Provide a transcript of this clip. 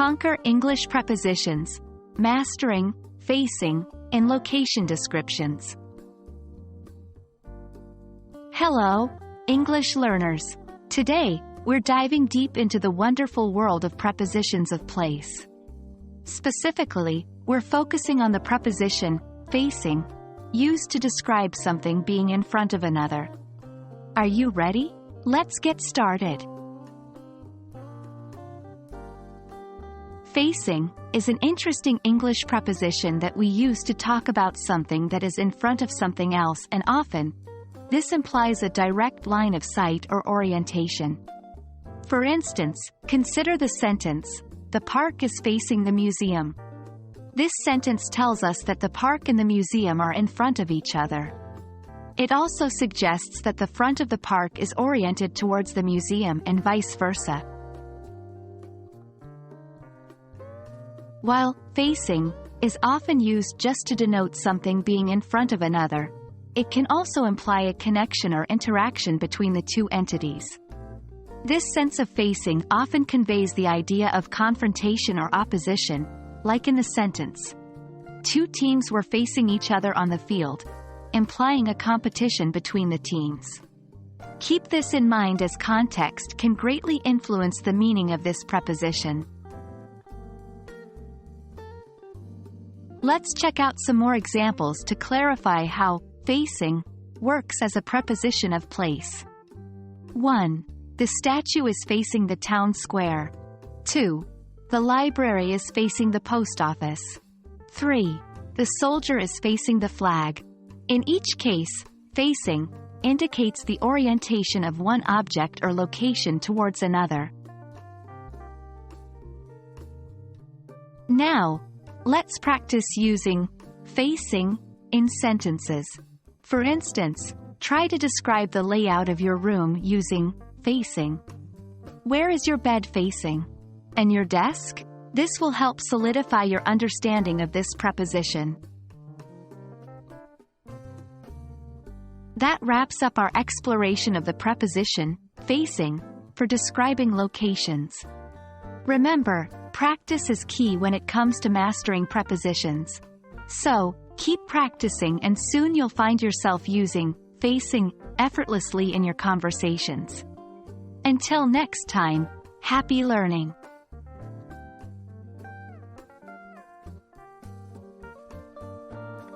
Conquer English prepositions, mastering, facing, and location descriptions. Hello, English learners. Today, we're diving deep into the wonderful world of prepositions of place. Specifically, we're focusing on the preposition, facing, used to describe something being in front of another. Are you ready? Let's get started. Facing is an interesting English preposition that we use to talk about something that is in front of something else, and often, this implies a direct line of sight or orientation. For instance, consider the sentence, "The park is facing the museum." This sentence tells us that the park and the museum are in front of each other. It also suggests that the front of the park is oriented towards the museum and vice versa. While facing is often used just to denote something being in front of another, it can also imply a connection or interaction between the two entities. This sense of facing often conveys the idea of confrontation or opposition, like in the sentence, "Two teams were facing each other on the field," implying a competition between the teams. Keep this in mind as context can greatly influence the meaning of this preposition. Let's check out some more examples to clarify how facing works as a preposition of place. 1. The statue is facing the town square. 2. The library is facing the post office. 3. The soldier is facing the flag. In each case, facing indicates the orientation of one object or location towards another. Now, let's practice using facing in sentences. For instance, try to describe the layout of your room using facing. Where is your bed facing? And your desk? This will help solidify your understanding of this preposition. That wraps up our exploration of the preposition, facing, for describing locations. Remember, practice is key when it comes to mastering prepositions. So, keep practicing and soon you'll find yourself using facing effortlessly in your conversations. Until next time, happy learning!